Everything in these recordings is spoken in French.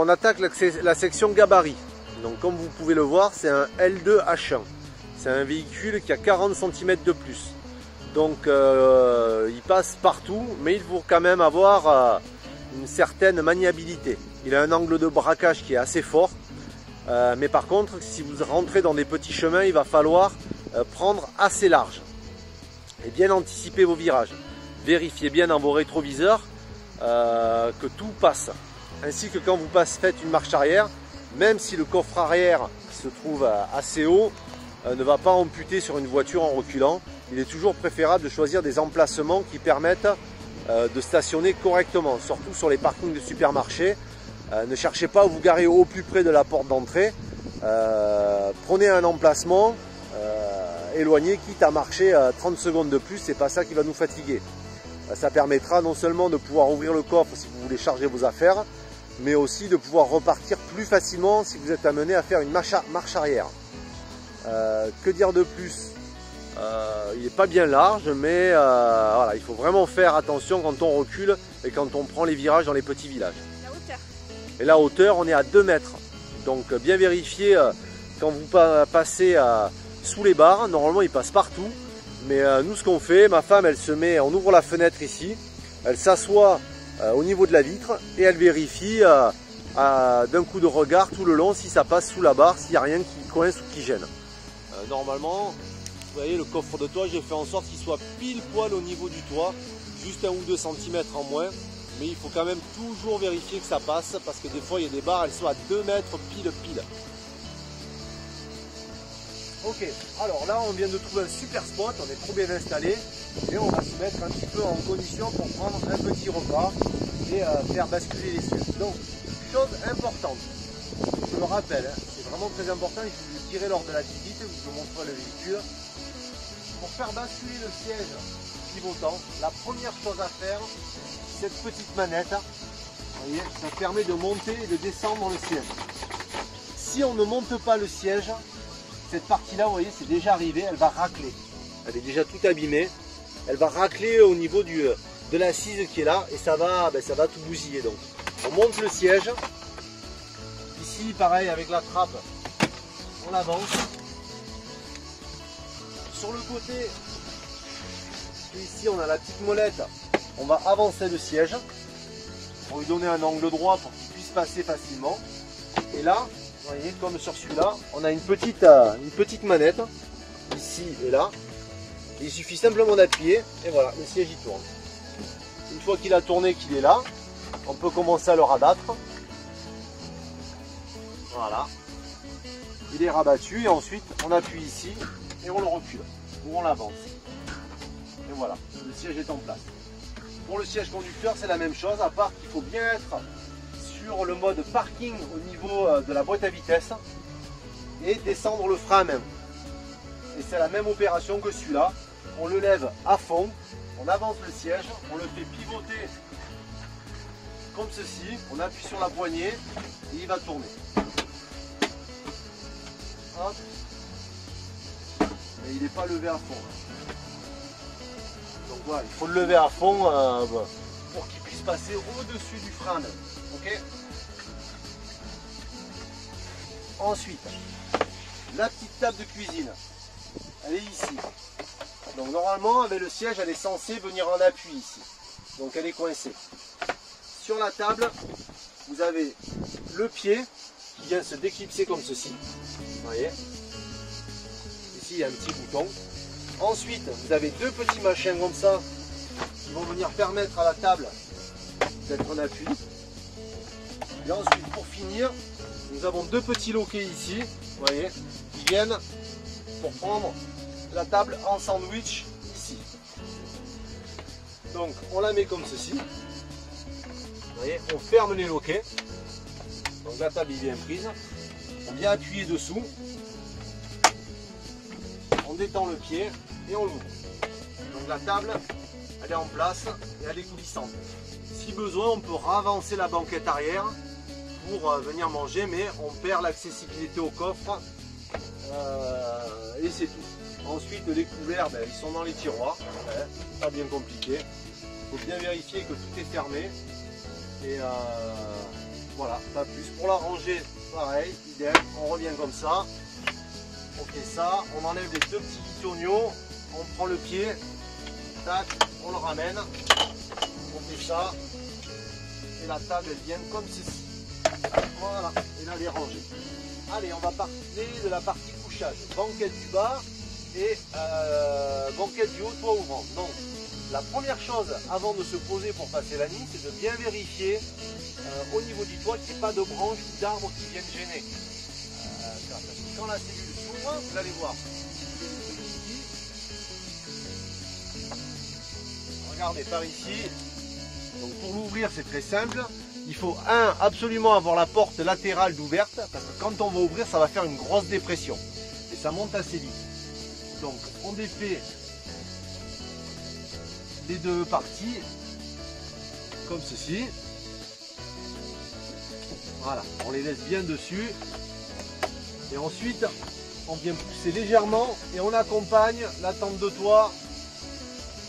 on attaque la section gabarit. Donc comme vous pouvez le voir, c'est un L2H1. C'est un véhicule qui a 40 cm de plus. Donc il passe partout, mais il faut quand même avoir une certaine maniabilité. Il a un angle de braquage qui est assez fort. Mais par contre, si vous rentrez dans des petits chemins, il va falloir prendre assez large. Et bien anticiper vos virages. Vérifiez bien dans vos rétroviseurs que tout passe. Ainsi que quand vous faites une marche arrière, même si le coffre arrière se trouve assez haut, ne va pas amputer sur une voiture en reculant. Il est toujours préférable de choisir des emplacements qui permettent de stationner correctement, surtout sur les parkings de supermarchés. Ne cherchez pas à vous garer au plus près de la porte d'entrée. Prenez un emplacement éloigné, quitte à marcher 30 secondes de plus, c'est pas ça qui va nous fatiguer. Ça permettra non seulement de pouvoir ouvrir le coffre si vous voulez charger vos affaires, mais aussi de pouvoir repartir plus facilement si vous êtes amené à faire une marche arrière. Que dire de plus? Il n'est pas bien large, mais voilà, il faut vraiment faire attention quand on recule et quand on prend les virages dans les petits villages. La hauteur. Et la hauteur, on est à 2 mètres. Donc bien vérifier quand vous passez sous les barres. Normalement, il passe partout. Mais nous, ce qu'on fait, ma femme, elle se met, on ouvre la fenêtre ici, elle s'assoit au niveau de la vitre et elle vérifie d'un coup de regard tout le long si ça passe sous la barre, s'il n'y a rien qui coince ou qui gêne. Normalement, vous voyez, le coffre de toit, j'ai fait en sorte qu'il soit pile poil au niveau du toit, juste 1 ou 2 cm en moins. Mais il faut quand même toujours vérifier que ça passe, parce que des fois, il y a des barres, elles sont à 2 mètres pile. Ok, alors là on vient de trouver un super spot, on est trop bien installé et on va se mettre un petit peu en condition pour prendre un petit repas et faire basculer les cieux. Donc, chose importante, je le rappelle, hein, c'est vraiment très important, je vous le dirai lors de la visite, je vous montrerai le véhicule. Pour faire basculer le siège pivotant, la première chose à faire, cette petite manette, vous voyez, ça permet de monter et de descendre le siège. Si on ne monte pas le siège, cette partie-là, vous voyez, c'est déjà arrivé, elle va racler. Elle est déjà tout abîmée. Elle va racler au niveau de l'assise qui est là et ça va tout bousiller. Donc, on monte le siège. Ici, pareil, avec la trappe, on avance. Sur le côté, ici, on a la petite molette. On va avancer le siège pour lui donner un angle droit pour qu'il puisse passer facilement. Et là, vous voyez, comme sur celui-là, on a une petite manette, ici et là. Il suffit simplement d'appuyer et voilà, le siège il tourne. Une fois qu'il a tourné, qu'il est là, on peut commencer à le rabattre. Voilà. Il est rabattu et ensuite on appuie ici et on le recule ou on l'avance. Et voilà, le siège est en place. Pour le siège conducteur, c'est la même chose, à part qu'il faut bien être sur le mode parking au niveau de la boîte à vitesse et descendre le frein même. Et c'est la même opération que celui-là. On le lève à fond, on avance le siège, on le fait pivoter comme ceci, on appuie sur la poignée et il va tourner. Hop. Et il n'est pas levé à fond. Donc voilà, il faut le lever à fond pour qu'il puisse passer au-dessus du frein même. Okay. Ensuite, la petite table de cuisine, elle est ici. Donc normalement, avec le siège, elle est censée venir en appui ici. Donc elle est coincée. Sur la table, vous avez le pied qui vient se déclipser comme ceci. Vous voyez. Ici, il y a un petit bouton. Ensuite, vous avez deux petits machins comme ça qui vont venir permettre à la table d'être en appui. Et ensuite, pour finir, nous avons deux petits loquets ici, vous voyez, qui viennent pour prendre la table en sandwich ici. Donc, on la met comme ceci. Vous voyez, on ferme les loquets. Donc, la table est bien prise. On vient appuyer dessous. On détend le pied et on l'ouvre. Donc, la table, elle est en place et elle est coulissante. Si besoin, on peut ravancer la banquette arrière pour venir manger, mais on perd l'accessibilité au coffre et c'est tout. Ensuite, les couverts, ils sont dans les tiroirs, pas bien compliqué. Il faut bien vérifier que tout est fermé et Voilà, pas plus. Pour la ranger, pareil, idem, on revient comme ça. On fait ça, on enlève les deux petits bitonio, on prend le pied, tac, on le ramène, on fait ça, et la table elle vient comme ceci. Voilà, et là elle est rangée. Allez, on va parler de la partie couchage, banquette du bas et banquette du haut, toit ouvrant. Donc, la première chose avant de se poser pour passer la nuit, c'est de bien vérifier au niveau du toit qu'il n'y ait pas de branches ou d'arbres qui viennent gêner. Parce que quand la cellule s'ouvre, vous allez voir. Regardez par ici. Donc pour l'ouvrir, c'est très simple. Il faut absolument avoir la porte latérale d'ouverte, parce que quand on va ouvrir, ça va faire une grosse dépression. Et ça monte assez vite. Donc on défait les deux parties, comme ceci. Voilà, on les laisse bien dessus. Et ensuite, on vient pousser légèrement et on accompagne la tente de toit.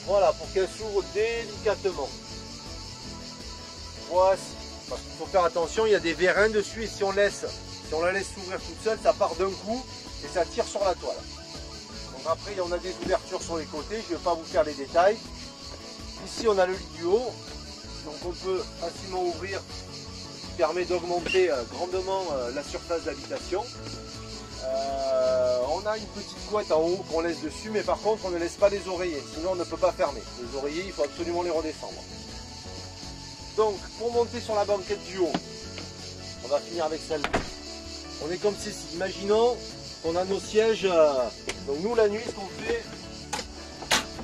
Voilà, pour qu'elle s'ouvre délicatement. Voici. Parce qu'il faut faire attention, il y a des vérins dessus et si on la laisse s'ouvrir toute seule, ça part d'un coup et ça tire sur la toile. Donc après, on a des ouvertures sur les côtés, je ne vais pas vous faire les détails. Ici, on a le lit du haut, donc on peut facilement ouvrir, ce qui permet d'augmenter grandement la surface d'habitation. On a une petite couette en haut qu'on laisse dessus, mais par contre, on ne laisse pas les oreillers, sinon on ne peut pas fermer. Les oreillers, il faut absolument les redescendre. Donc, pour monter sur la banquette du haut, on va finir avec celle-là. On est comme ceci. Imaginons qu'on a nos sièges. Donc nous, la nuit, ce qu'on fait,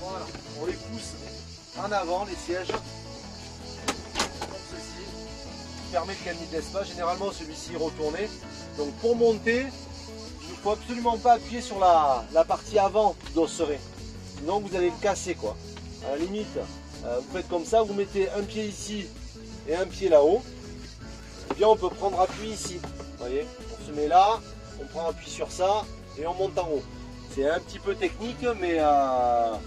voilà, on les pousse en avant, les sièges, comme ceci, qui permet de gagner de l'espace. Généralement, celui-ci est retourné. Donc, pour monter, il ne faut absolument pas appuyer sur la partie avant d'osserait. Sinon, vous allez le casser, quoi. À la limite, vous faites comme ça, vous mettez un pied ici et un pied là-haut, et bien on peut prendre appui ici. Vous voyez, on se met là, on prend appui sur ça et on monte en haut. C'est un petit peu technique, mais ça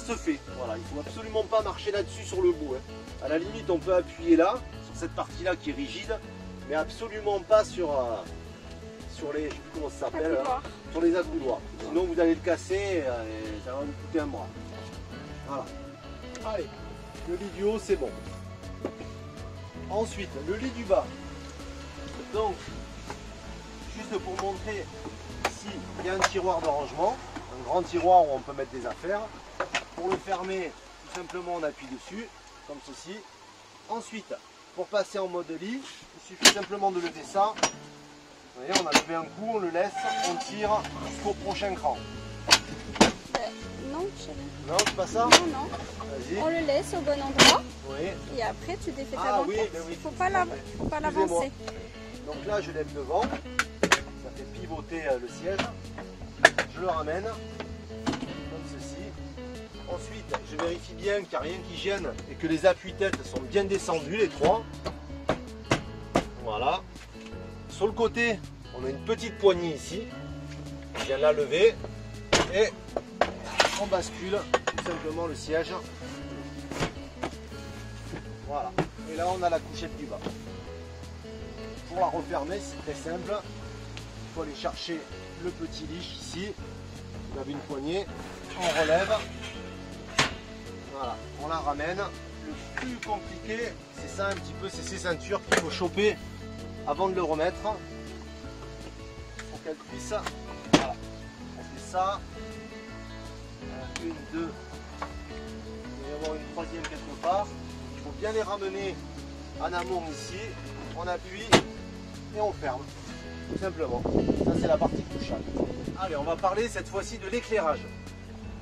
se fait. Voilà, il ne faut absolument pas marcher là-dessus sur le bout. À la limite, on peut appuyer là, sur cette partie-là qui est rigide, mais absolument pas sur les, je sais plus comment ça s'appelle, sur les accoudoirs. Sinon, vous allez le casser et ça va vous coûter un bras. Voilà. Allez, le lit du haut, c'est bon. Ensuite, le lit du bas. Donc, juste pour montrer, ici, il y a un tiroir de rangement, un grand tiroir où on peut mettre des affaires. Pour le fermer, tout simplement, on appuie dessus, comme ceci. Ensuite, pour passer en mode lit, il suffit simplement de lever ça. Vous voyez, on a levé un coup, on le laisse, on tire jusqu'au prochain cran. Non, chérie. Non, c'est pas ça? Non, non. Vas-y. On le laisse au bon endroit. Oui. Et après, tu défais ta banquette. Oui, oui. Il ne faut pas l'avancer. Donc là, je lève devant. Ça fait pivoter le siège. Je le ramène. Comme ceci. Ensuite, je vérifie bien qu'il n'y a rien qui gêne et que les appuis-têtes sont bien descendus, les trois. Voilà. Sur le côté, on a une petite poignée ici. On vient la lever. Et on bascule tout simplement le siège. Voilà. Et là, on a la couchette du bas. Pour la refermer, c'est très simple. Il faut aller chercher le petit liche ici. Vous avez une poignée. On relève. Voilà. On la ramène. Le plus compliqué, c'est ça un petit peu, c'est ces ceintures qu'il faut choper avant de le remettre. Pour qu'elle puisse. Voilà. On fait ça. Une, deux. Il va y avoir une troisième quelque part. Il faut bien les ramener en amont ici. On appuie et on ferme. Tout simplement. Ça, c'est la partie couchage. Allez, on va parler cette fois-ci de l'éclairage.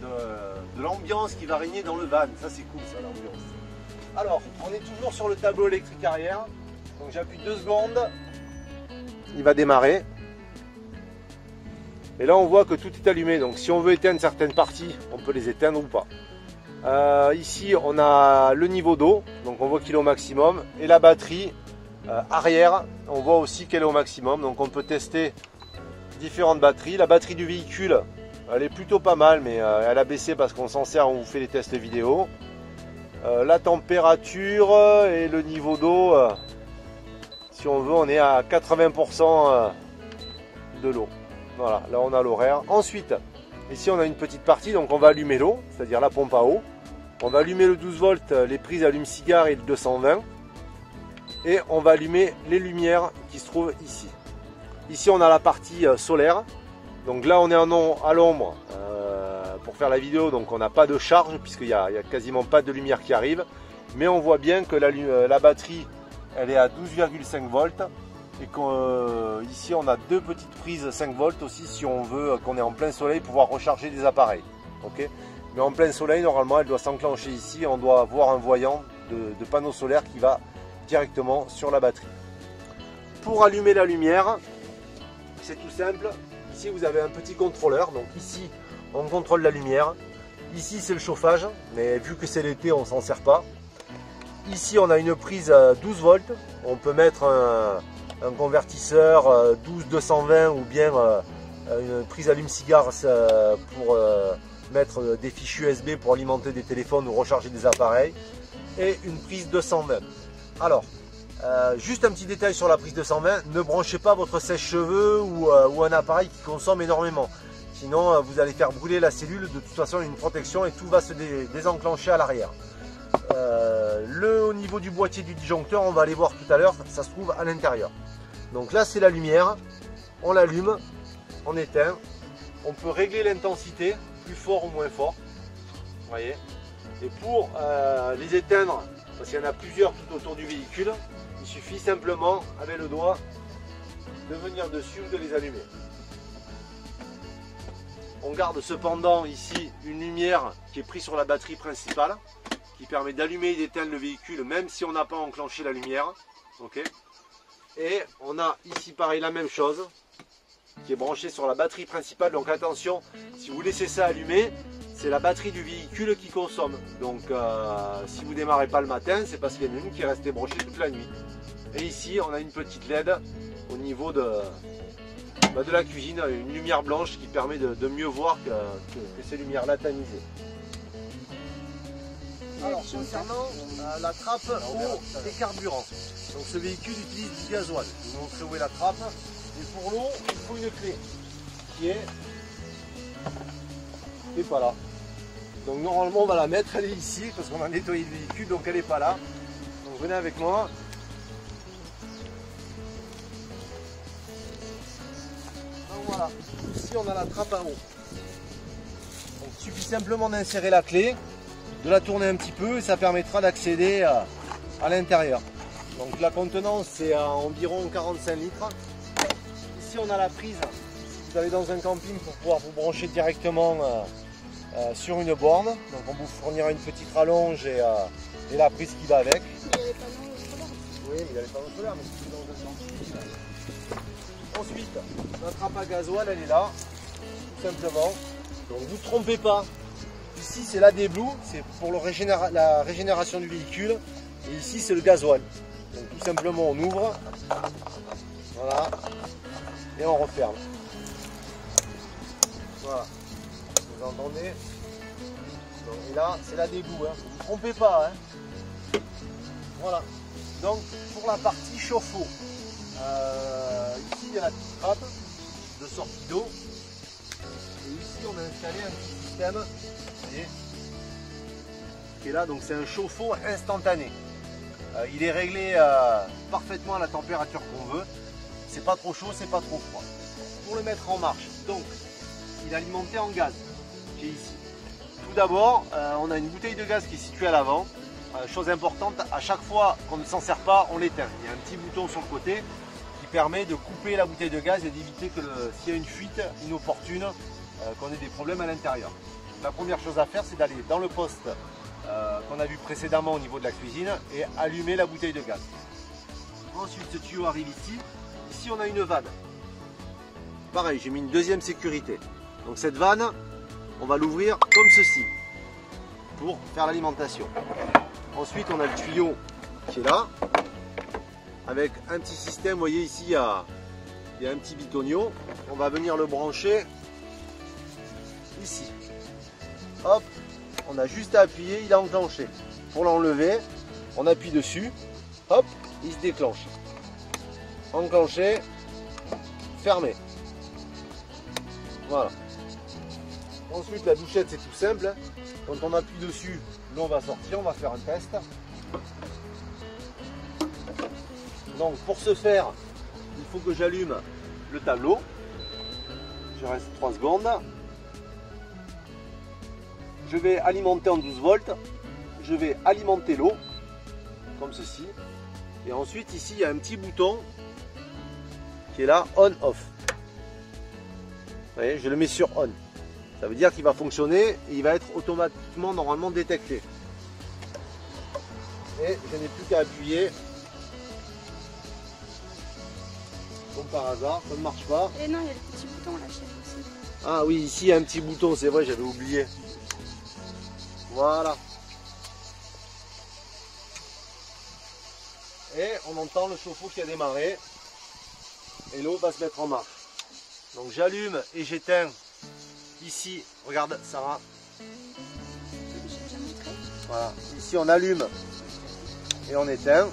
De l'ambiance qui va régner dans le van. Ça, c'est cool, ça, l'ambiance. Alors, on est toujours sur le tableau électrique arrière. Donc, j'appuie 2 secondes. Il va démarrer. Et là, on voit que tout est allumé. Donc, si on veut éteindre certaines parties, on peut les éteindre ou pas. Ici, on a le niveau d'eau. Donc, on voit qu'il est au maximum. Et la batterie arrière, on voit aussi qu'elle est au maximum. Donc, on peut tester différentes batteries. La batterie du véhicule, elle est plutôt pas mal, mais elle a baissé parce qu'on s'en sert, on vous fait les tests vidéo. La température et le niveau d'eau, Si on veut, on est à 80% de l'eau. Voilà, là on a l'horaire. Ensuite, ici on a une petite partie, donc on va allumer l'eau, c'est-à-dire la pompe à eau. On va allumer le 12 volts, les prises allume-cigare et le 220. Et on va allumer les lumières qui se trouvent ici. Ici on a la partie solaire. Donc là on est à l'ombre pour faire la vidéo, donc on n'a pas de charge puisqu'il n'y a quasiment pas de lumière qui arrive. Mais on voit bien que la batterie elle est à 12,5 volts. Et qu'ici on a deux petites prises 5 volts aussi si on veut qu'on est en plein soleil pouvoir recharger des appareils. Okay, mais en plein soleil normalement elle doit s'enclencher ici, on doit avoir un voyant de panneau solaire qui va directement sur la batterie. Pour allumer la lumière, c'est tout simple. Ici vous avez un petit contrôleur, donc ici on contrôle la lumière. Ici c'est le chauffage, mais vu que c'est l'été on s'en sert pas. Ici on a une prise 12 volts, on peut mettre un convertisseur 12-220 ou bien une prise allume-cigare pour mettre des fichiers USB pour alimenter des téléphones ou recharger des appareils, et une prise 220. Alors, juste un petit détail sur la prise 220, ne branchez pas votre sèche-cheveux ou un appareil qui consomme énormément. Sinon, vous allez faire brûler la cellule. De toute façon, il y a une protection et tout va se désenclencher à l'arrière. Au niveau du boîtier du disjoncteur, on va aller voir tout à l'heure, ça se trouve à l'intérieur. Donc là, c'est la lumière. On l'allume, on éteint. On peut régler l'intensité, plus fort ou moins fort. Vous voyez. Et pour les éteindre, parce qu'il y en a plusieurs tout autour du véhicule, il suffit simplement avec le doigt de venir dessus ou de les allumer. On garde cependant ici une lumière qui est prise sur la batterie principale, qui permet d'allumer et d'éteindre le véhicule même si on n'a pas enclenché la lumière. Okay. Et on a ici pareil la même chose, qui est branchée sur la batterie principale. Donc attention, si vous laissez ça allumé, c'est la batterie du véhicule qui consomme. Donc si vous ne démarrez pas le matin, c'est parce qu'il y en a une qui est restée branchée toute la nuit. Et ici on a une petite LED au niveau de la cuisine, une lumière blanche qui permet de mieux voir que ces lumières là tamisées. Alors concernant la trappe eau et carburant, donc ce véhicule utilise du gasoil. Je vais vous montrer où est la trappe. Et pour l'eau, il faut une clé qui est pas là. Donc normalement on va la mettre, elle est ici parce qu'on a nettoyé le véhicule, donc elle n'est pas là. Donc venez avec moi. Donc voilà, ici on a la trappe à eau. Donc il suffit simplement d'insérer la clé, de la tourner un petit peu et ça permettra d'accéder à l'intérieur. Donc la contenance c'est environ 45 litres. Ici on a la prise, si vous allez dans un camping, pour pouvoir vous brancher directement sur une borne. Donc on vous fournira une petite rallonge et la prise qui va avec. Oui, mais il y a les panneaux solaires, mais c'est dans un camping. Ensuite, la trappe à gasoil, elle est là, tout simplement. Donc vous ne trompez pas. Ici c'est la Blue, c'est pour la régénération du véhicule. Et ici c'est le gasoil. Donc tout simplement on ouvre. Voilà. Et on referme. Voilà. Vous entendez? Donc, et là c'est la Blue. Hein. Vous ne vous trompez pas. Hein. Voilà. Donc pour la partie chauffe-eau. Ici il y a la petite trappe de sortie d'eau. Et ici on a installé un petit système. Qui est là, donc c'est un chauffe-eau instantané. Il est réglé parfaitement à la température qu'on veut. C'est pas trop chaud, c'est pas trop froid. Pour le mettre en marche, donc il est alimenté en gaz qui est ici. Tout d'abord, on a une bouteille de gaz qui est située à l'avant. Chose importante, à chaque fois qu'on ne s'en sert pas, on l'éteint. Il y a un petit bouton sur le côté qui permet de couper la bouteille de gaz et d'éviter que s'il y a une fuite inopportune, qu'on ait des problèmes à l'intérieur. La première chose à faire, c'est d'aller dans le poste qu'on a vu précédemment au niveau de la cuisine et allumer la bouteille de gaz. Ensuite, ce tuyau arrive ici. Ici, on a une vanne. Pareil, j'ai mis une deuxième sécurité. Donc cette vanne, on va l'ouvrir comme ceci pour faire l'alimentation. Ensuite, on a le tuyau qui est là avec un petit système. Vous voyez ici, il y a un petit bitonio. On va venir le brancher ici. Hop, on a juste à appuyer, il a enclenché. Pour l'enlever, on appuie dessus, hop, il se déclenche. enclenché, fermé. Voilà. Ensuite la douchette c'est tout simple. Quand on appuie dessus, l'eau va sortir, on va faire un test. Donc pour ce faire, il faut que j'allume le tableau. Je reste 3 secondes. Je vais alimenter en 12 volts. Je vais alimenter l'eau, comme ceci. Et ensuite ici il y a un petit bouton qui est là, on-off. Vous voyez, je le mets sur on. Ça veut dire qu'il va fonctionner et il va être automatiquement normalement détecté. Et je n'ai plus qu'à appuyer. Comme par hasard, ça ne marche pas. Et non, il y a le petit bouton là chez vous aussi. Ah oui, ici il y a un petit bouton, c'est vrai, j'avais oublié. Voilà. Et on entend le chauffe-eau qui a démarré. Et l'eau va se mettre en marche. Donc j'allume et j'éteins. Ici, regarde Sarah. Voilà. Ici on allume et on éteint.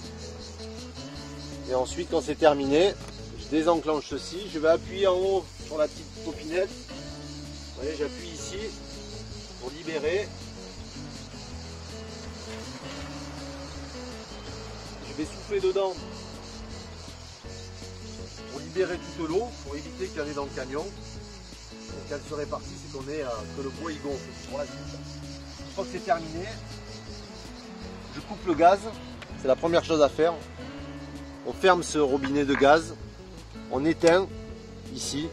Et ensuite quand c'est terminé, je désenclenche ceci. Je vais appuyer en haut sur la petite copinette. Vous voyez, j'appuie ici pour libérer. Je vais souffler dedans pour libérer toute l'eau, pour éviter qu'il y en ait dans le camion. Et qu'elle se répartisse et qu'on ait que le bois y gonfle. Voilà. Une fois que c'est terminé, je coupe le gaz. C'est la première chose à faire. On ferme ce robinet de gaz. On éteint ici.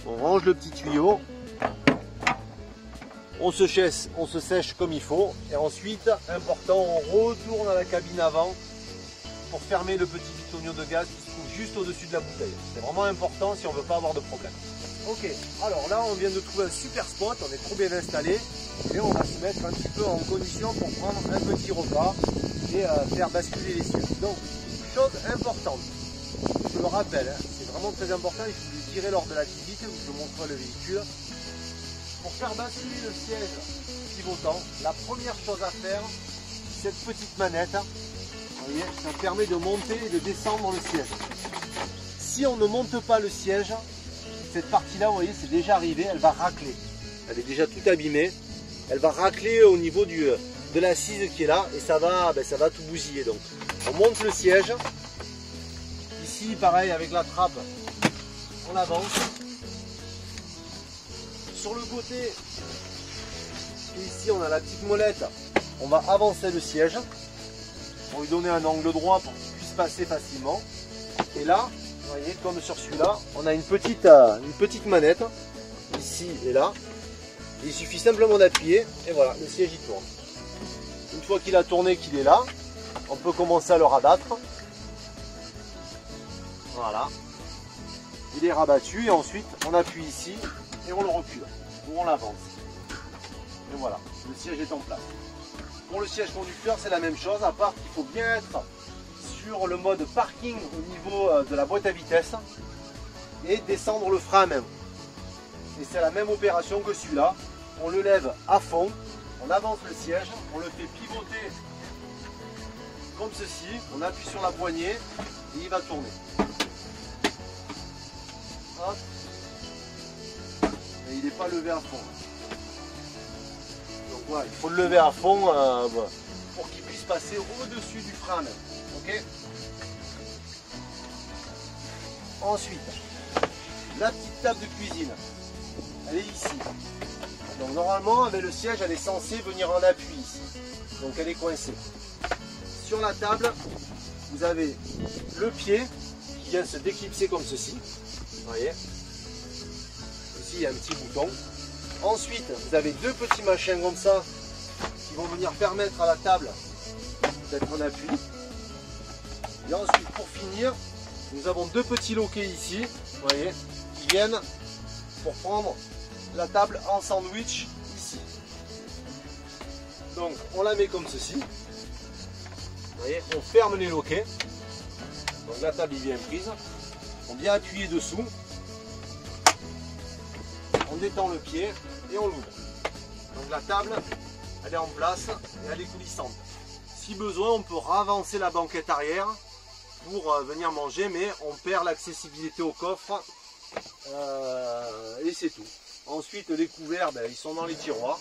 On range le petit tuyau. On se sèche comme il faut. Et ensuite, important, on retourne à la cabine avant pour fermer le petit bitonio de gaz qui se trouve juste au-dessus de la bouteille. C'est vraiment important si on ne veut pas avoir de problème. Ok, alors là on vient de trouver un super spot, on est trop bien installé et on va se mettre un petit peu en condition pour prendre un petit repas et faire basculer les cieux. Donc, chose importante, je le rappelle, hein, c'est vraiment très important, il faut le tirer lors de la visite, où je vous montrerai le véhicule. Pour faire basculer le siège pivotant, la première chose à faire, cette petite manette, vous voyez, ça permet de monter et de descendre le siège. Si on ne monte pas le siège, cette partie-là, vous voyez, c'est déjà arrivé, elle va racler. Elle est déjà tout abîmée. Elle va racler au niveau de l'assise qui est là et ça va tout bousiller. Donc, on monte le siège. Ici, pareil, avec la trappe, on avance. Sur le côté, ici, on a la petite molette. On va avancer le siège pour lui donner un angle droit pour qu'il puisse passer facilement. Et là, vous voyez, comme sur celui-là, on a une petite manette, ici et là. Il suffit simplement d'appuyer et voilà, le siège il tourne. Une fois qu'il a tourné, qu'il est là, on peut commencer à le rabattre. Voilà. Il est rabattu et ensuite on appuie ici et on le recule ou on l'avance. Et voilà, le siège est en place. Pour le siège conducteur, c'est la même chose, à part qu'il faut bien être sur le mode parking au niveau de la boîte à vitesse et descendre le frein à main. Et c'est la même opération que celui-là. On le lève à fond, on avance le siège, on le fait pivoter comme ceci, on appuie sur la poignée et il va tourner. Hop. Et il n'est pas levé à fond. Donc voilà, il faut le lever à fond pour qu'il puisse passer au-dessus du frein à main. Ok. Ensuite, la petite table de cuisine, elle est ici. Donc normalement, avec le siège, elle est censée venir en appui ici. Donc elle est coincée. Sur la table, vous avez le pied qui vient se déclipser comme ceci. Vous voyez. Ici, il y a un petit bouton. Ensuite, vous avez deux petits machins comme ça qui vont venir permettre à la table d'être en appui. Et ensuite, pour finir, nous avons deux petits loquets ici, vous voyez, qui viennent pour prendre la table en sandwich ici. Donc, on la met comme ceci. Vous voyez, on ferme les loquets. Donc, la table est bien prise. On vient appuyer dessous. On détend le pied et on l'ouvre. Donc, la table, elle est en place et elle est coulissante. Si besoin, on peut ravancer la banquette arrière pour venir manger, mais on perd l'accessibilité au coffre et c'est tout. Ensuite les couverts, ils sont dans les tiroirs,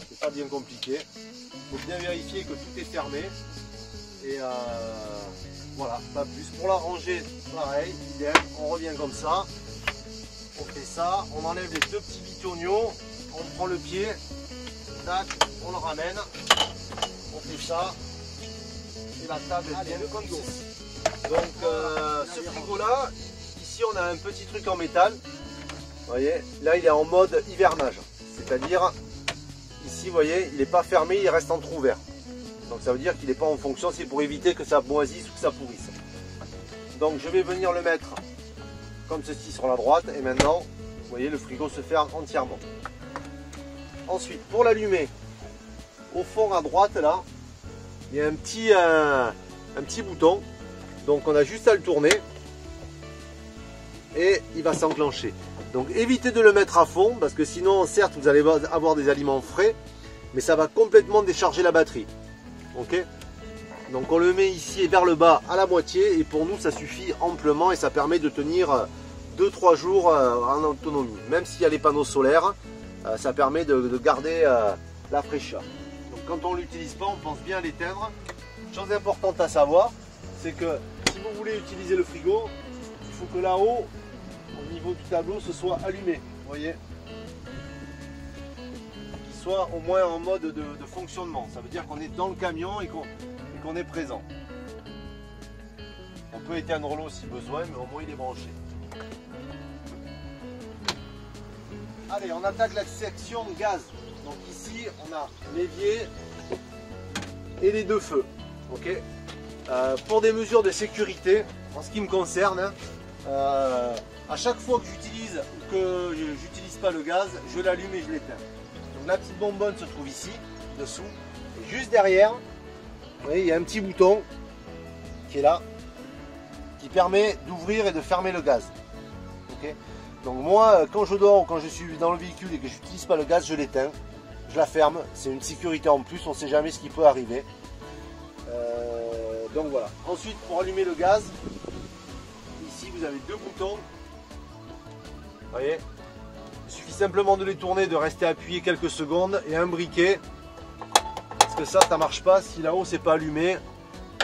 c'est pas bien compliqué. Il faut bien vérifier que tout est fermé et voilà, pas plus. Pour la ranger, pareil, idem, on revient comme ça, on fait ça, on enlève les deux petits bitonniaux, on prend le pied, tac, on le ramène, on fait ça et la table est bien comme ceci. Donc ce frigo là, ici on a un petit truc en métal. Vous voyez, là il est en mode hivernage, c'est-à-dire ici vous voyez, il n'est pas fermé, il reste entrouvert. Donc ça veut dire qu'il n'est pas en fonction, c'est pour éviter que ça moisisse ou que ça pourrisse. Donc je vais venir le mettre comme ceci sur la droite et maintenant vous voyez le frigo se ferme entièrement. Ensuite pour l'allumer, au fond à droite là, il y a un petit bouton, donc on a juste à le tourner et il va s'enclencher. Donc évitez de le mettre à fond parce que sinon certes vous allez avoir des aliments frais mais ça va complètement décharger la batterie. Ok, donc on le met ici vers le bas à la moitié et pour nous ça suffit amplement et ça permet de tenir 2-3 jours en autonomie. Même s'il y a les panneaux solaires, ça permet de garder la fraîcheur. Donc quand on ne l'utilise pas, on pense bien à l'éteindre. Chose importante à savoir, c'est que si vous voulez utiliser le frigo, il faut que là-haut, au niveau du tableau, ce soit allumé. Vous voyez, qu'il soit au moins en mode de fonctionnement. Ça veut dire qu'on est dans le camion et qu'on est présent. On peut éteindre l'eau si besoin, mais au moins il est branché. Allez, on attaque la section gaz. Donc ici, on a l'évier et les deux feux. Ok. Pour des mesures de sécurité, en ce qui me concerne, à chaque fois que j'utilise ou que je n'utilise pas le gaz, je l'allume et je l'éteins. Donc la petite bonbonne se trouve ici, dessous. Et juste derrière, vous voyez, il y a un petit bouton qui est là, qui permet d'ouvrir et de fermer le gaz. Okay. Donc moi, quand je dors ou quand je suis dans le véhicule et que je n'utilise pas le gaz, je l'éteins, je la ferme. C'est une sécurité en plus, on ne sait jamais ce qui peut arriver. Donc voilà. Ensuite, pour allumer le gaz, ici vous avez deux boutons. Vous voyez, il suffit simplement de les tourner, de rester appuyé quelques secondes et un briquet. Parce que ça ne marche pas si là-haut c'est pas allumé.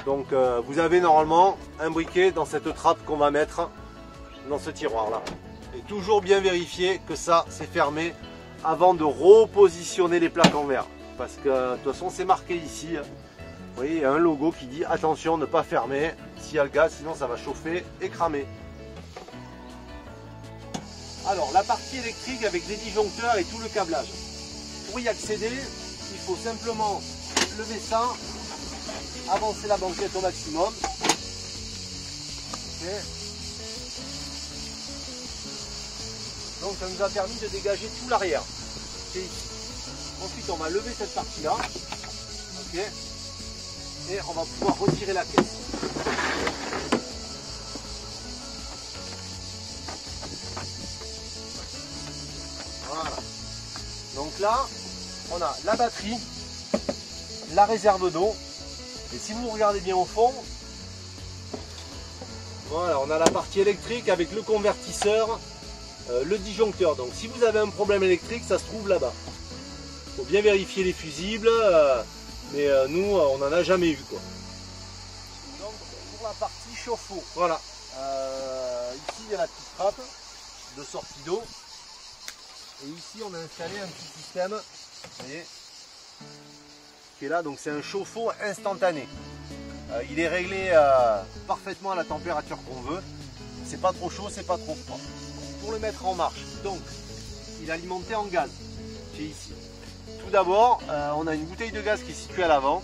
Donc vous avez normalement un briquet dans cette trappe qu'on va mettre dans ce tiroir là. Et toujours bien vérifier que ça c'est fermé avant de repositionner les plaques en verre. Parce que de toute façon c'est marqué ici. Vous voyez, il y a un logo qui dit attention, ne pas fermer s'il y a le gaz, sinon ça va chauffer et cramer. Alors la partie électrique avec les disjoncteurs et tout le câblage. Pour y accéder, il faut simplement lever ça, avancer la banquette au maximum. Okay. Donc ça nous a permis de dégager tout l'arrière. C'est ici. Ensuite on va lever cette partie là. Okay. Et on va pouvoir retirer la caisse. Voilà. Donc là, on a la batterie, la réserve d'eau. Et si vous regardez bien au fond, voilà, on a la partie électrique avec le convertisseur, le disjoncteur. Donc si vous avez un problème électrique, ça se trouve là-bas. Il faut bien vérifier les fusibles. Mais nous, on n'en a jamais eu quoi. Donc pour la partie chauffe-eau, voilà. Ici il y a la petite trappe de sortie d'eau. Et ici on a installé un petit système, vous voyez, qui est là. Donc c'est un chauffe-eau instantané. Il est réglé parfaitement à la température qu'on veut. C'est pas trop chaud, c'est pas trop froid. Pour le mettre en marche, donc il est alimenté en gaz, qui est ici. Tout d'abord, on a une bouteille de gaz qui est située à l'avant.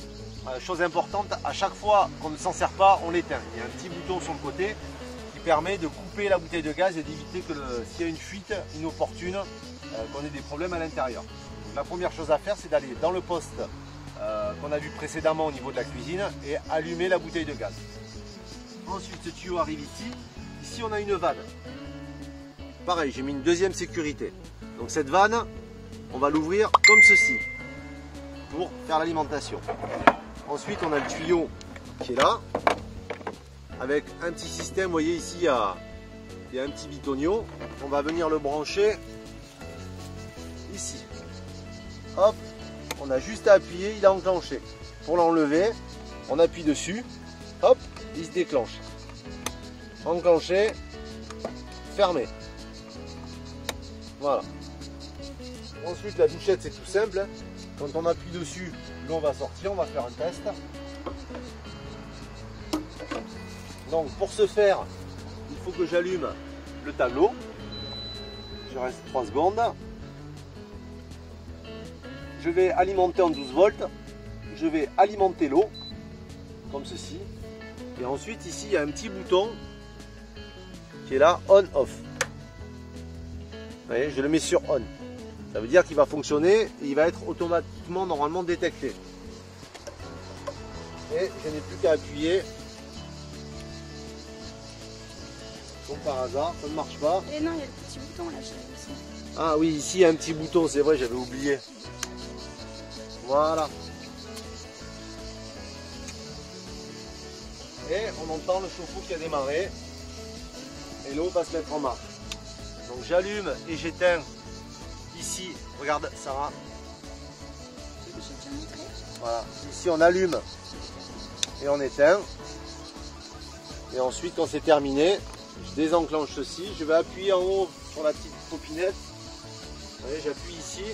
Chose importante, à chaque fois qu'on ne s'en sert pas, on l'éteint. Il y a un petit bouton sur le côté qui permet de couper la bouteille de gaz et d'éviter que s'il y a une fuite inopportune, qu'on ait des problèmes à l'intérieur. La première chose à faire, c'est d'aller dans le poste qu'on a vu précédemment au niveau de la cuisine et allumer la bouteille de gaz. Ensuite, ce tuyau arrive ici. Ici, on a une vanne. Pareil, j'ai mis une deuxième sécurité. Donc cette vanne, on va l'ouvrir comme ceci pour faire l'alimentation. Ensuite, on a le tuyau qui est là, avec un petit système. Vous voyez ici, il y a un petit bitonio. On va venir le brancher ici. Hop, on a juste à appuyer, il a enclenché. Pour l'enlever, on appuie dessus. Hop, il se déclenche. Enclenché, fermé. Voilà. Ensuite, la douchette, c'est tout simple. Quand on appuie dessus, l'eau va sortir. On va faire un test. Donc, pour ce faire, il faut que j'allume le tableau. Je reste 3 secondes. Je vais alimenter en 12 volts. Je vais alimenter l'eau, comme ceci. Et ensuite, ici, il y a un petit bouton qui est là, on-off. Vous voyez, je le mets sur on. Ça veut dire qu'il va fonctionner et il va être automatiquement, normalement, détecté. Et je n'ai plus qu'à appuyer. Comme par hasard, ça ne marche pas. Et non, il y a le petit bouton là, chérie, aussi. Ah oui, ici, il y a un petit bouton, c'est vrai, j'avais oublié. Voilà. Et on entend le chauffe-eau qui a démarré. Et l'eau va se mettre en marche. Donc j'allume et j'éteins ici. Regarde Sarah. J'ai déjà montré. Voilà. Ici on allume et on éteint. Et ensuite quand c'est terminé, je désenclenche ceci. Je vais appuyer en haut sur la petite popinette. Vous voyez, j'appuie ici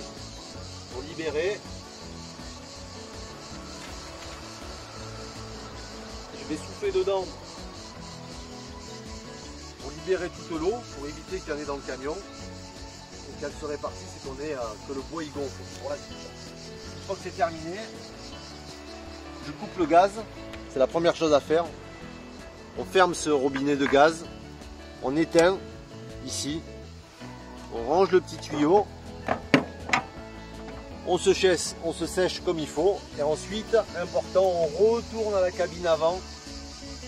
pour libérer. Je vais souffler dedans pour libérer toute l'eau, pour éviter qu'il y en ait dans le camion et qu'elle se répartisse et qu'on ait que le bois y gonfle. Voilà. Une fois que c'est terminé, je coupe le gaz. C'est la première chose à faire. On ferme ce robinet de gaz, on éteint ici, on range le petit tuyau, on se sèche comme il faut et ensuite, important, on retourne à la cabine avant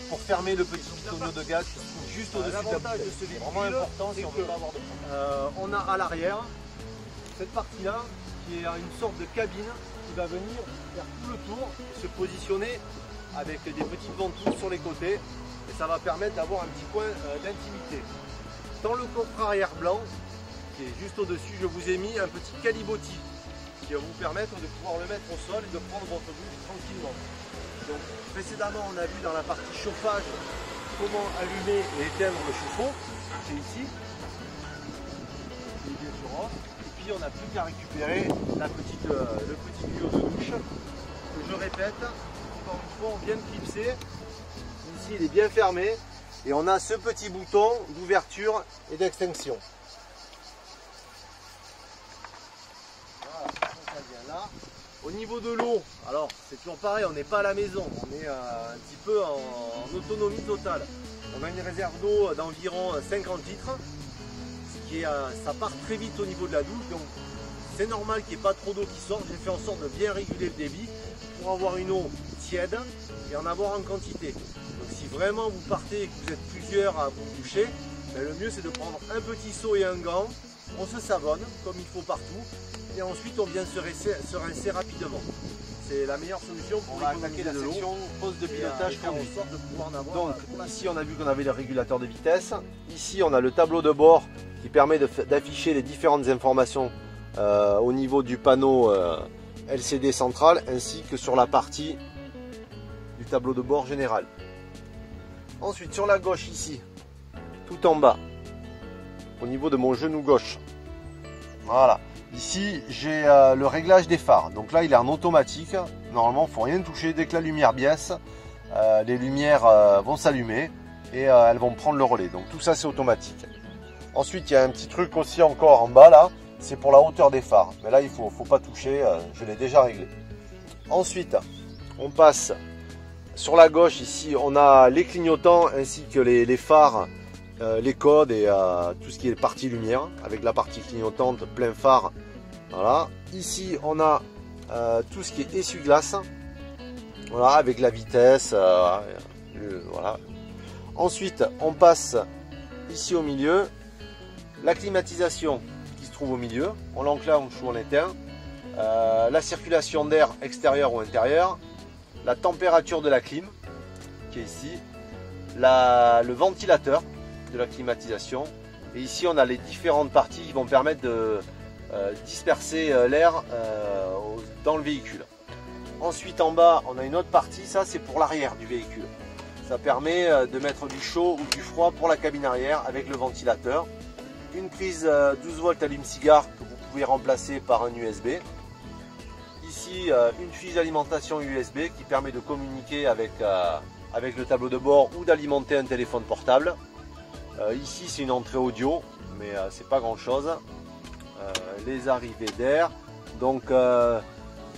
pour fermer le petit tonneau de gaz qui se trouve juste au-dessus de la bouteille. De ce véhicule, vraiment important si on veut pas avoir de problème. On a à l'arrière cette partie-là qui est une sorte de cabine qui va venir faire tout le tour et se positionner avec des petites ventouses sur les côtés et ça va permettre d'avoir un petit coin d'intimité. Dans le coffre arrière blanc qui est juste au-dessus, je vous ai mis un petit calibotis qui va vous permettre de pouvoir le mettre au sol et de prendre votre douche tranquillement. Donc, précédemment, on a vu dans la partie chauffage comment allumer et éteindre le chauffe-eau. C'est ici. Et puis, on n'a plus qu'à récupérer le petit tuyau de douche. Que je répète, encore une fois, on vient de clipser. Ici, il est bien fermé. Et on a ce petit bouton d'ouverture et d'extinction. Voilà, ça vient là. Au niveau de l'eau, alors c'est toujours pareil, on n'est pas à la maison, on est un petit peu en autonomie totale. On a une réserve d'eau d'environ 50 litres, ce qui est, ça part très vite au niveau de la douche, donc c'est normal qu'il n'y ait pas trop d'eau qui sort. J'ai fait en sorte de bien réguler le débit pour avoir une eau tiède et en avoir en quantité. Donc si vraiment vous partez et que vous êtes plusieurs à vous doucher, ben le mieux c'est de prendre un petit seau et un gant, on se savonne comme il faut partout. Et ensuite on vient se rincer rapidement. C'est la meilleure solution pour attaquer la section pose de pilotage faire en sorte de pouvoir en avoir. Donc ici on a vu qu'on avait le régulateur de vitesse. Ici on a le tableau de bord qui permet d'afficher les différentes informations au niveau du panneau LCD central ainsi que sur la partie du tableau de bord général. Ensuite sur la gauche ici, tout en bas, au niveau de mon genou gauche. Voilà. Ici, j'ai le réglage des phares. Donc là, il est en automatique. Normalement, il ne faut rien toucher. Dès que la lumière baisse, les lumières vont s'allumer et elles vont prendre le relais. Donc tout ça, c'est automatique. Ensuite, il y a un petit truc aussi encore en bas là. C'est pour la hauteur des phares. Mais là, il ne faut pas toucher. Je l'ai déjà réglé. Ensuite, on passe sur la gauche. Ici, on a les clignotants ainsi que les phares. Les codes et tout ce qui est partie lumière avec la partie clignotante plein phare. Voilà. Ici on a tout ce qui est essuie-glace, voilà, avec la vitesse, voilà. Ensuite on passe ici au milieu, la climatisation qui se trouve au milieu, on l'enclenche ou on l'éteint, la circulation d'air extérieur ou intérieur, la température de la clim qui est ici, le ventilateur de la climatisation. Et ici on a les différentes parties qui vont permettre de disperser l'air dans le véhicule. Ensuite en bas on a une autre partie, ça c'est pour l'arrière du véhicule. Ça permet de mettre du chaud ou du froid pour la cabine arrière avec le ventilateur. Une prise 12 volts allume-cigare que vous pouvez remplacer par un USB. Ici une fiche d'alimentation USB qui permet de communiquer avec le tableau de bord ou d'alimenter un téléphone portable. Ici c'est une entrée audio, mais c'est pas grand chose. Les arrivées d'air. Donc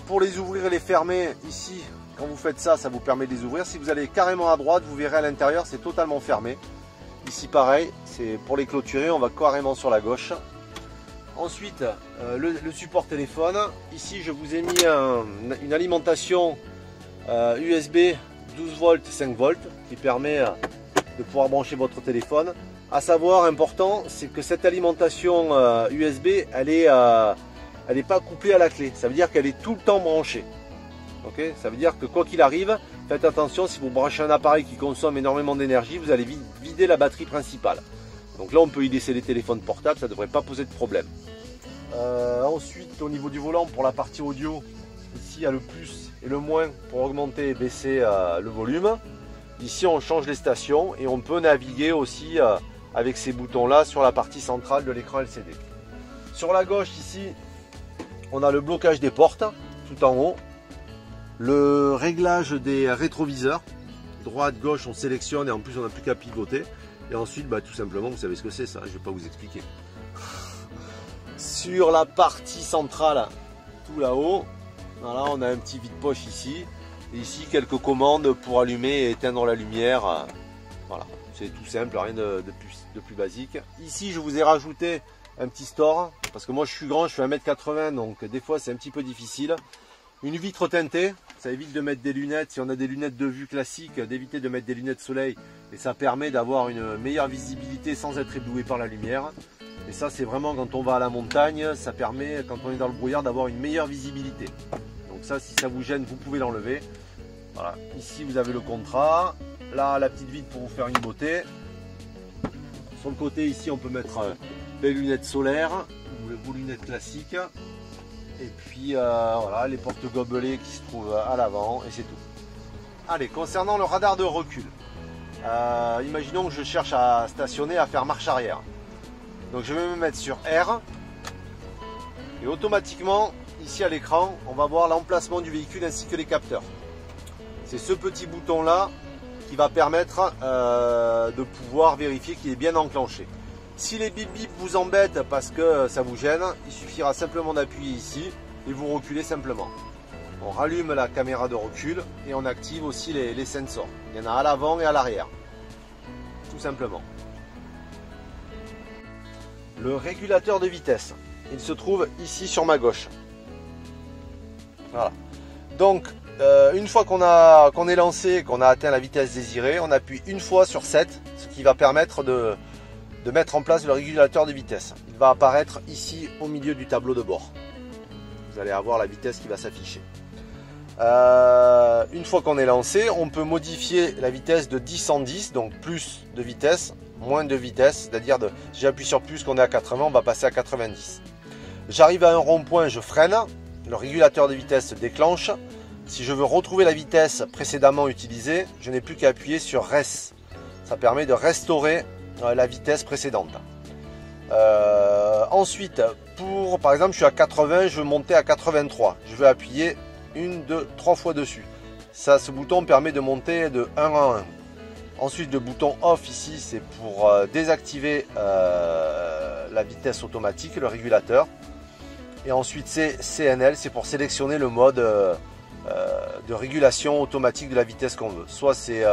pour les ouvrir et les fermer, ici quand vous faites ça, ça vous permet de les ouvrir. Si vous allez carrément à droite, vous verrez à l'intérieur, c'est totalement fermé. Ici pareil, c'est pour les clôturer, on va carrément sur la gauche. Ensuite, le support téléphone. Ici, je vous ai mis une alimentation USB 12 volts, 5 volts qui permet de pouvoir brancher votre téléphone. À savoir, important, c'est que cette alimentation USB, elle est pas couplée à la clé. Ça veut dire qu'elle est tout le temps branchée. Okay, ça veut dire que quoi qu'il arrive, faites attention, si vous branchez un appareil qui consomme énormément d'énergie, vous allez vider la batterie principale. Donc là, on peut y laisser les téléphones portables, ça ne devrait pas poser de problème. Ensuite, au niveau du volant, pour la partie audio, ici il y a le plus et le moins pour augmenter et baisser le volume. Ici, on change les stations et on peut naviguer aussi avec ces boutons-là sur la partie centrale de l'écran LCD. Sur la gauche, ici, on a le blocage des portes, tout en haut. Le réglage des rétroviseurs, droite, gauche, on sélectionne et en plus on n'a plus qu'à pivoter. Et ensuite, tout simplement, vous savez ce que c'est ça, je ne vais pas vous expliquer. Sur la partie centrale, tout là-haut, voilà, on a un petit vide-poche ici. Et ici, quelques commandes pour allumer et éteindre la lumière. Voilà, c'est tout simple, rien de plus basique. Ici, je vous ai rajouté un petit store, parce que moi je suis grand, je fais 1m80, donc des fois c'est un petit peu difficile. Une vitre teintée, ça évite de mettre des lunettes, si on a des lunettes de vue classiques, d'éviter de mettre des lunettes soleil. Et ça permet d'avoir une meilleure visibilité sans être ébloui par la lumière. Et ça c'est vraiment quand on va à la montagne, ça permet quand on est dans le brouillard d'avoir une meilleure visibilité. Donc ça, si ça vous gêne, vous pouvez l'enlever. Voilà, ici vous avez le contrat. Là, la petite vitre pour vous faire une beauté. Sur le côté ici, on peut mettre les lunettes solaires ou vos lunettes classiques. Et puis voilà, les portes gobelets qui se trouvent à l'avant et c'est tout. Allez, concernant le radar de recul, imaginons que je cherche à stationner, à faire marche arrière. Donc je vais me mettre sur R et automatiquement, ici à l'écran, on va voir l'emplacement du véhicule ainsi que les capteurs. C'est ce petit bouton là qui va permettre de pouvoir vérifier qu'il est bien enclenché. Si les bip bip vous embêtent parce que ça vous gêne, il suffira simplement d'appuyer ici et vous reculez simplement. On rallume la caméra de recul et on active aussi les sensors. Il y en a à l'avant et à l'arrière, tout simplement. Le régulateur de vitesse, il se trouve ici sur ma gauche. Voilà. Donc, une fois qu'on est lancé, qu'on a atteint la vitesse désirée, on appuie une fois sur 7, ce qui va permettre de mettre en place le régulateur de vitesse. Il va apparaître ici au milieu du tableau de bord. Vous allez avoir la vitesse qui va s'afficher. Une fois qu'on est lancé, on peut modifier la vitesse de 10 en 10, donc plus de vitesse, moins de vitesse, c'est-à-dire si j'appuie sur plus qu'on est à 80, on va passer à 90. J'arrive à un rond-point, je freine, le régulateur de vitesse se déclenche. Si je veux retrouver la vitesse précédemment utilisée, je n'ai plus qu'à appuyer sur Res. Ça permet de restaurer la vitesse précédente. Ensuite, par exemple, je suis à 80, je veux monter à 83. Je vais appuyer 1, 2, 3 fois dessus. Ce bouton permet de monter de 1 en 1. Ensuite, le bouton Off ici, c'est pour désactiver la vitesse automatique, le régulateur. Et ensuite, c'est CNL, c'est pour sélectionner le mode de régulation automatique de la vitesse qu'on veut. Soit c'est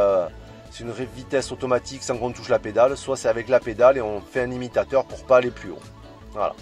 une vitesse automatique sans qu'on touche la pédale, soit c'est avec la pédale et on fait un imitateur pour pas aller plus haut. Voilà.